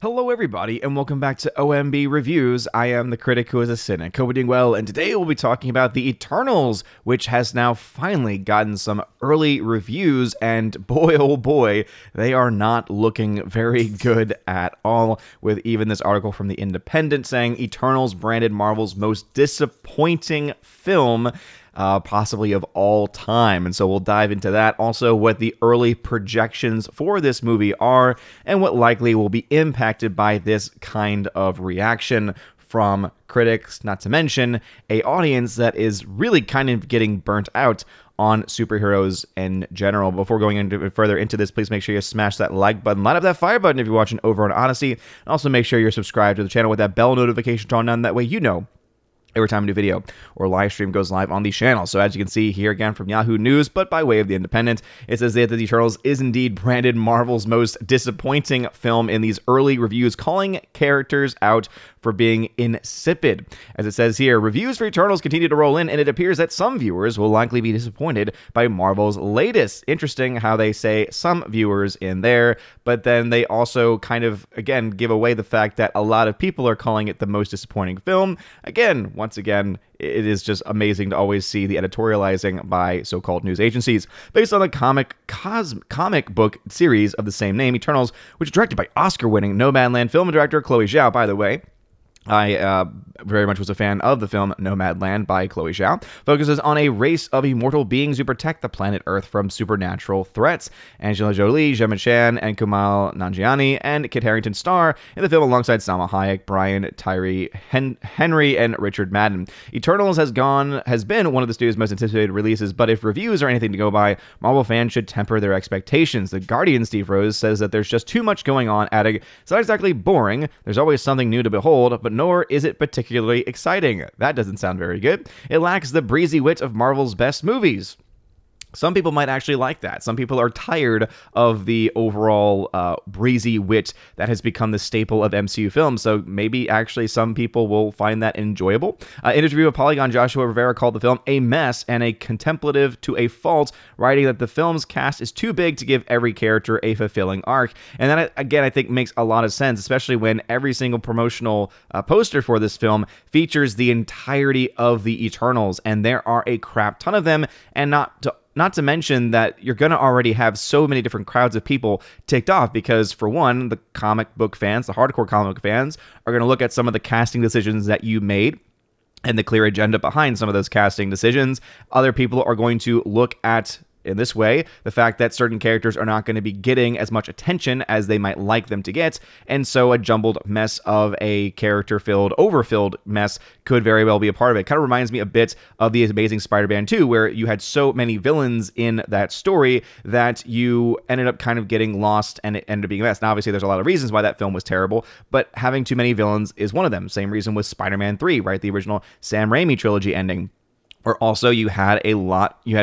Hello everybody, and welcome back to OMB Reviews. I am the critic who is a cynic. Hope we're doing well, and today we'll be talking about the Eternals, which has now finally gotten some early reviews, and boy oh boy, they are not looking very good at all, with even this article from The Independent saying Eternals branded Marvel's most disappointing film, possibly of all time. And so we'll dive into that. Also, what the early projections for this movie are, and what likely will be impacted by this kind of reaction from critics, not to mention an audience that is really kind of getting burnt out on superheroes in general. Before going further into this, please make sure you smash that like button, light up that fire button if you're watching over on Odyssey, and also make sure you're subscribed to the channel with that bell notification turned on. That way you know every time a new video or live stream goes live on the channel. So as you can see here again from Yahoo News, but by way of The Independent, it says that The Eternals is indeed branded Marvel's most disappointing film in these early reviews, calling characters out for being insipid. As it says here, reviews for Eternals continue to roll in, and it appears that some viewers will likely be disappointed by Marvel's latest. Interesting how they say some viewers in there, but then they also kind of, again, give away the fact that a lot of people are calling it the most disappointing film. Again, once again, it is just amazing to always see the editorializing by so-called news agencies. Based on the comic book series of the same name, Eternals, which is directed by Oscar-winning Nomadland film director Chloe Zhao, by the way. I very much was a fan of the film Nomadland by Chloe Zhao. Focuses on a race of immortal beings who protect the planet Earth from supernatural threats. Angela Jolie, Gemma Chan, and Kumail Nanjiani and Kit Harington star in the film alongside Salma Hayek, Brian Tyree Henry, and Richard Madden. Eternals has been one of the studio's most anticipated releases, but if reviews are anything to go by, Marvel fans should temper their expectations. The Guardian Steve Rose says that there's just too much going on, adding, "It's not exactly boring. There's always something new to behold, but nor is it particularly exciting." That doesn't sound very good. It lacks the breezy wit of Marvel's best movies. Some people might actually like that. Some people are tired of the overall breezy wit that has become the staple of MCU films, so maybe actually some people will find that enjoyable. Interview with Polygon, Joshua Rivera called the film a mess and a contemplative to a fault, writing that the film's cast is too big to give every character a fulfilling arc. And that, again, I think makes a lot of sense, especially when every single promotional poster for this film features the entirety of the Eternals, and there are a crap ton of them, and not to mention that you're going to already have so many different crowds of people ticked off because, for one, the comic book fans, the hardcore comic book fans, are going to look at some of the casting decisions that you made and the clear agenda behind some of those casting decisions. Other people are going to look at, in this way, the fact that certain characters are not going to be getting as much attention as they might like them to get, and so a jumbled mess of a character-filled, overfilled mess could very well be a part of it. Kind of reminds me a bit of The Amazing Spider-Man 2, where you had so many villains in that story that you ended up kind of getting lost, and it ended up being a mess. Now, obviously, there's a lot of reasons why that film was terrible, but having too many villains is one of them. Same reason with Spider-Man 3, right? The original Sam Raimi trilogy ending, or also you had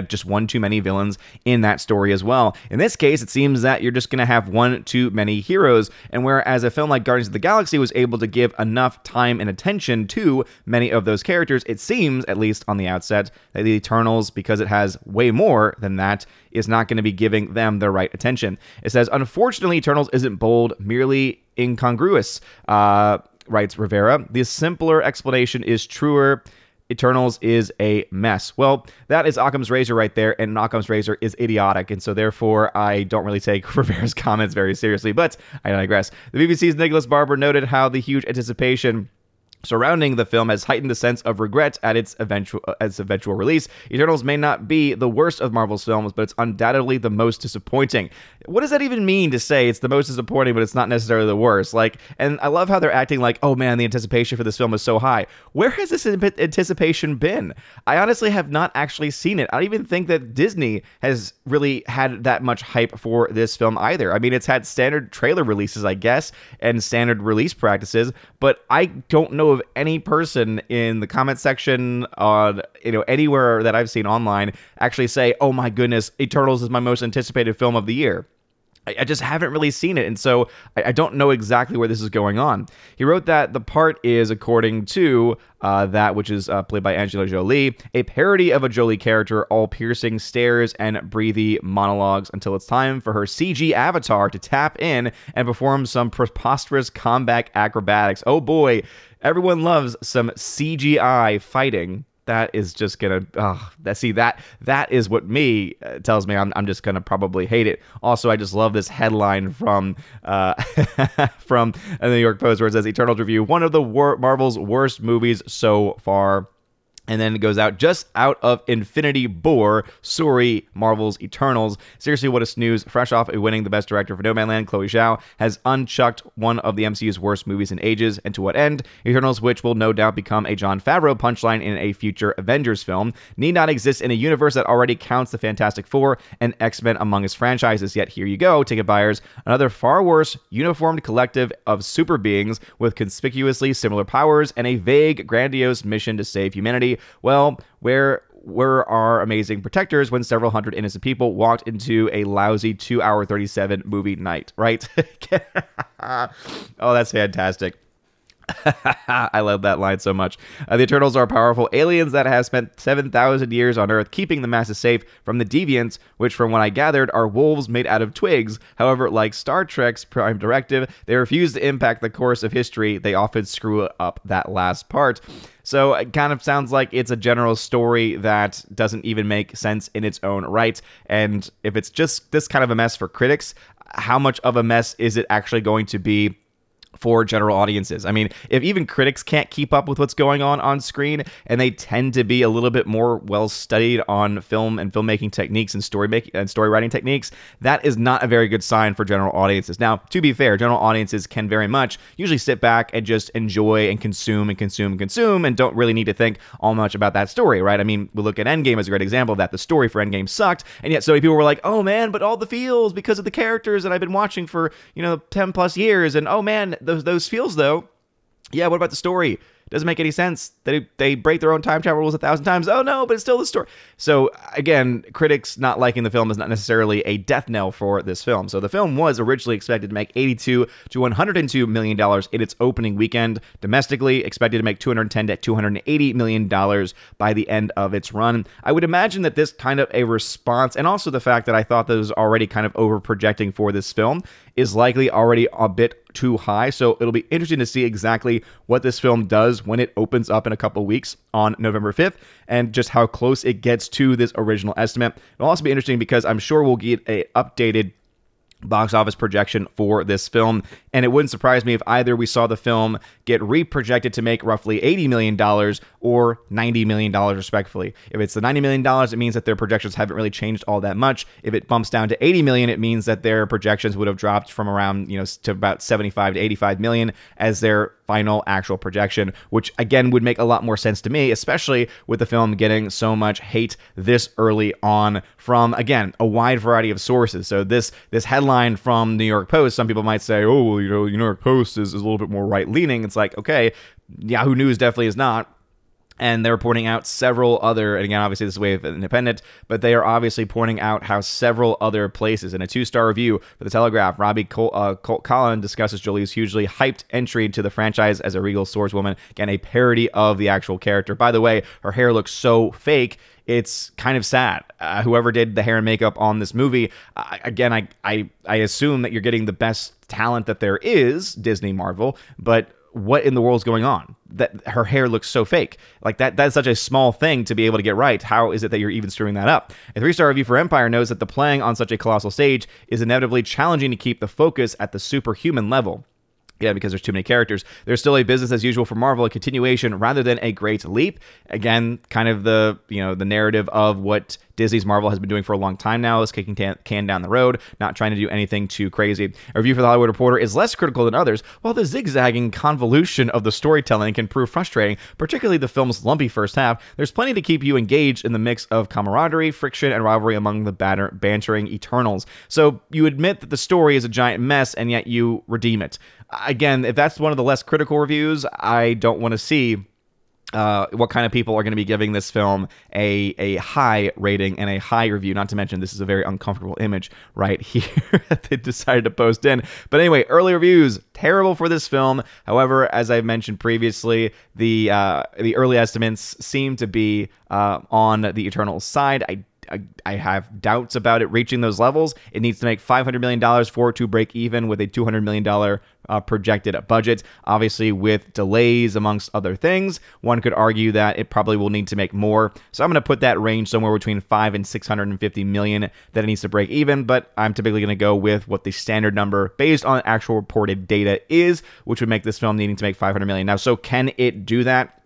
just one too many villains in that story as well. In this case, it seems that you're just going to have one too many heroes, and whereas a film like Guardians of the Galaxy was able to give enough time and attention to many of those characters, it seems, at least on the outset, that the Eternals, because it has way more than that, is not going to be giving them the right attention. It says, unfortunately, Eternals isn't bold, merely incongruous, writes Rivera. The simpler explanation is truer. Eternals is a mess. Well, that is Occam's razor right there, and Occam's razor is idiotic, and so therefore I don't really take Rivera's comments very seriously, but I digress. The BBC's Nicholas Barber noted how the huge anticipation surrounding the film has heightened the sense of regret at its eventual release. Eternals may not be the worst of Marvel's films, but it's undoubtedly the most disappointing. What does that even mean to say it's the most disappointing, but it's not necessarily the worst? And I love how they're acting like, oh man, the anticipation for this film is so high. Where has this anticipation been? I honestly have not actually seen it. I don't even think that Disney has really had that much hype for this film either. I mean, it's had standard trailer releases, I guess, and standard release practices, but I don't know of any person in the comment section on anywhere that I've seen online actually say, oh my goodness, Eternals is my most anticipated film of the year. I just haven't really seen it, and so I don't know exactly where this is going on. He wrote that the part is, according to that, which is played by Angela Jolie, a parody of a Jolie character, all piercing stares and breathy monologues until it's time for her CG avatar to tap in and perform some preposterous combat acrobatics. Oh boy, everyone loves some CGI fighting. That is just gonna that is what tells me I'm just gonna probably hate it. Also, I just love this headline from from the New York Post where it says Eternals review one of the Marvel's worst movies so far. And then it goes out just out of Infinity Bore. Sorry, Marvel's Eternals. Seriously, what a snooze. Fresh off winning the Best Director for No Man Land, Chloe Zhao has unchucked one of the MCU's worst movies in ages. And to what end? Eternals, which will no doubt become a Jon Favreau punchline in a future Avengers film, need not exist in a universe that already counts the Fantastic Four and X-Men among its franchises. Yet here you go, ticket buyers. Another far worse, uniformed collective of super beings with conspicuously similar powers and a vague, grandiose mission to save humanity. Well, where were our amazing protectors when several hundred innocent people walked into a lousy 2-hour 37 movie night, right? Oh, that's fantastic. I love that line so much. The Eternals are powerful aliens that have spent 7,000 years on Earth keeping the masses safe from the deviants, which from what I gathered are wolves made out of twigs. However, like Star Trek's Prime Directive, they refuse to impact the course of history. They often screw up that last part. So it kind of sounds like it's a general story that doesn't even make sense in its own right. And if it's just this kind of a mess for critics, how much of a mess is it actually going to be for general audiences? I mean, if even critics can't keep up with what's going on screen, and they tend to be a little bit more well studied on film and filmmaking techniques and story writing techniques, that is not a very good sign for general audiences. Now, to be fair, general audiences can very much usually sit back and just enjoy and consume and don't really need to think all much about that story, right? I mean, we look at Endgame as a great example of that. The story for Endgame sucked, and yet so many people were like, oh man, but all the feels because of the characters that I've been watching for, 10 plus years, and oh man, those feels though. Yeah, what about the story? Doesn't make any sense. They break their own time travel rules 1,000 times. Oh no, but it's still the story. So again, critics not liking the film is not necessarily a death knell for this film. So the film was originally expected to make $82 to $102 million in its opening weekend. Domestically, expected to make $210 to $280 million by the end of its run. I would imagine that this kind of a response, and also the fact that I thought that was already kind of over projecting for this film, is likely already a bit too high. So it'll be interesting to see exactly what this film does when it opens up in a couple weeks on November 5th, and just how close it gets to this original estimate. It'll also be interesting because I'm sure we'll get an updated box office projection for this film, and it wouldn't surprise me if either we saw the film get reprojected to make roughly $80 million or $90 million respectively. If it's the $90 million, it means that their projections haven't really changed all that much. If it bumps down to $80 million, it means that their projections would have dropped from around, to about 75 to 85 million as their final actual projection, which again would make a lot more sense to me, especially with the film getting so much hate this early on from, again, a wide variety of sources. So this headline from New York Post, some people might say, oh, well, New York Post is a little bit more right-leaning. It's like, okay, Yahoo News definitely is not. And they're pointing out several other, and again, obviously this is way of independent, but they are obviously pointing out how several other places. In a 2-star review for The Telegraph, Robbie Collin discusses Jolie's hugely hyped entry to the franchise as a regal swordswoman. Again, a parody of the actual character. By the way, her hair looks so fake, it's kind of sad. Whoever did the hair and makeup on this movie, again, I assume that you're getting the best talent that there is, Disney, Marvel, but what in the world's going on? That her hair looks so fake. Like that's such a small thing to be able to get right. How is it that you're even screwing that up? A 3-star review for Empire knows that the playing on such a colossal stage is inevitably challenging to keep the focus at the superhuman level. Yeah, because there's too many characters. There's still a business as usual for Marvel, a continuation rather than a great leap. Again, kind of the narrative of what Disney's Marvel has been doing for a long time now, is kicking can down the road, not trying to do anything too crazy. A review for The Hollywood Reporter is less critical than others, while the zigzagging convolution of the storytelling can prove frustrating, particularly the film's lumpy first half. There's plenty to keep you engaged in the mix of camaraderie, friction, and rivalry among the bantering Eternals. So you admit that the story is a giant mess, and yet you redeem it. Again, if that's one of the less critical reviews, I don't want to see what kind of people are going to be giving this film a high rating and a high review. Not to mention, this is a very uncomfortable image right here that they decided to post in. But anyway, early reviews, terrible for this film. However, as I mentioned previously, the early estimates seem to be on the Eternals side. I have doubts about it reaching those levels. It needs to make $500 million for it to break even with a $200 million projected budget. Obviously, with delays amongst other things, one could argue that it probably will need to make more. So I'm going to put that range somewhere between $500 and $650 million that it needs to break even. But I'm typically going to go with what the standard number based on actual reported data is, which would make this film needing to make $500 million. Now, so can it do that?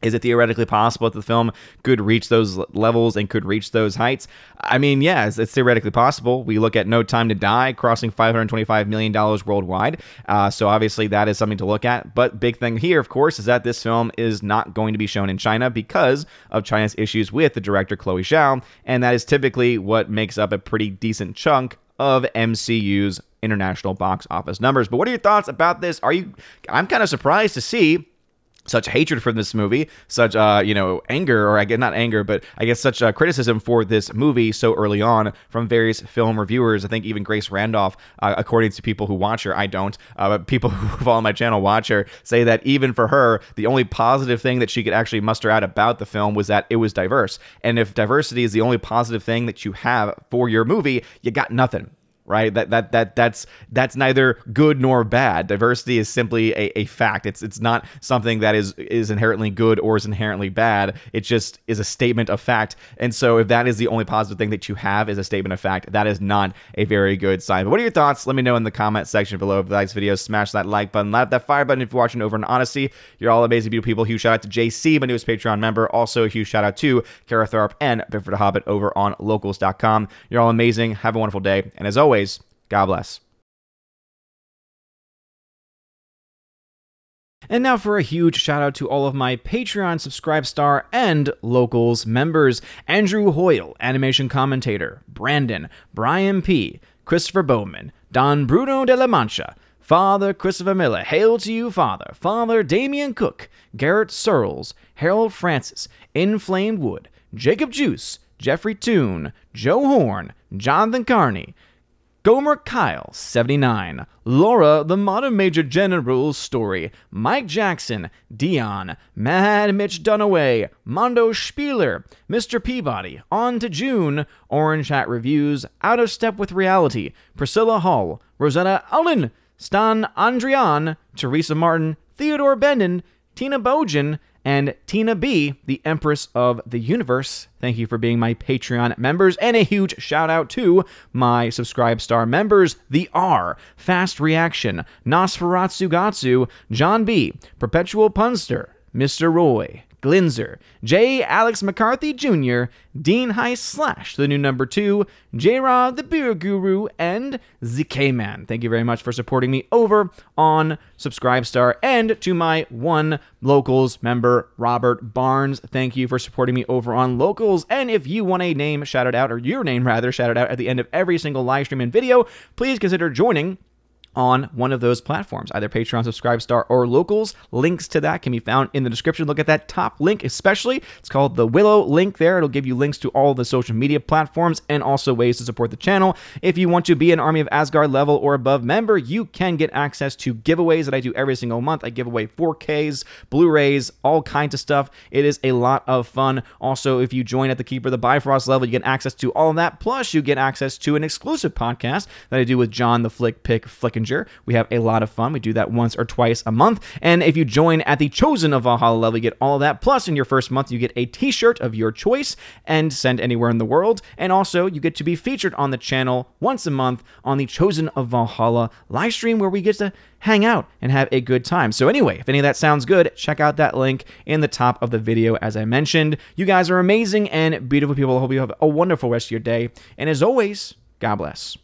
Is it theoretically possible that the film could reach those levels and could reach those heights? I mean, yeah, it's theoretically possible. We look at No Time to Die crossing $525 million worldwide. So obviously that is something to look at. But big thing here, of course, is that this film is not going to be shown in China because of China's issues with the director Chloe Zhao. And that is typically what makes up a pretty decent chunk of MCU's international box office numbers. But what are your thoughts about this? I'm kind of surprised to see such hatred for this movie, such, anger, or I guess not anger, but I guess such criticism for this movie so early on from various film reviewers. I think even Grace Randolph, according to people who watch her, I don't, but people who follow my channel watch her, say that even for her, the only positive thing that she could actually muster out about the film was that it was diverse. And if diversity is the only positive thing that you have for your movie, you got nothing. Right? That's neither good nor bad. Diversity is simply a fact. It's not something that is inherently good or is inherently bad. It just is a statement of fact. And so if that is the only positive thing that you have is a statement of fact, that is not a very good sign. But what are your thoughts? Let me know in the comment section below. If you like this video, smash that like button, slap that fire button if you're watching over on Odyssey. You're all amazing, beautiful people. Huge shout out to JC, my newest Patreon member. Also a huge shout out to Kara Tharp and Bifford the Hobbit over on locals.com. You're all amazing. Have a wonderful day. And as always, God bless. And now for a huge shout out to all of my Patreon, Subscribe Star, and Locals members. Andrew Hoyle, Animation Commentator, Brandon, Brian P., Christopher Bowman, Don Bruno de la Mancha, Father Christopher Miller, hail to you, Father, Father Damian Cook, Garrett Searles, Harold Francis, Inflamed Wood, Jacob Juice, Jeffrey Toone, Joe Horn, Jonathan Carney, Gomer Kyle, 79, Laura, the Modern Major General's Story, Mike Jackson, Dion, Mad Mitch Dunaway, Mondo Spieler, Mr. Peabody, On to June, Orange Hat Reviews, Out of Step with Reality, Priscilla Hall, Rosetta Allen, Stan Andrian, Teresa Martin, Theodore Benden, Tina Bojan, and Tina B., the Empress of the Universe. Thank you for being my Patreon members. And a huge shout out to my Subscribe Star members, The R, Fast Reaction, Nosferatu Gatsu, John B., Perpetual Punster, Mr. Roy, Glinzer, J. Alex McCarthy Jr., Dean Heist / the new number 2, J-Rod the Beer Guru, and ZK-Man. Thank you very much for supporting me over on Subscribestar. And to my one Locals member, Robert Barnes, thank you for supporting me over on Locals. And if you want a name shouted out, or your name rather, shouted out at the end of every single live stream and video, please consider joining on one of those platforms, either Patreon, Subscribestar, or Locals. Links to that can be found in the description. Look at that top link especially. It's called the Willow link there. It'll give you links to all the social media platforms and also ways to support the channel. If you want to be an Army of Asgard level or above member, you can get access to giveaways that I do every single month. I give away 4Ks, Blu-rays, all kinds of stuff. It is a lot of fun. Also, if you join at the Keeper of the Bifrost level, you get access to all of that. Plus, you get access to an exclusive podcast that I do with John the Flick Pick Flickinger. We have a lot of fun. We do that once or twice a month. And if you join at the Chosen of Valhalla level, you get all of that. Plus, in your first month, you get a t-shirt of your choice and send anywhere in the world. And also, you get to be featured on the channel once a month on the Chosen of Valhalla live stream where we get to hang out and have a good time. So anyway, if any of that sounds good, check out that link in the top of the video as I mentioned. You guys are amazing and beautiful people. I hope you have a wonderful rest of your day. And as always, God bless.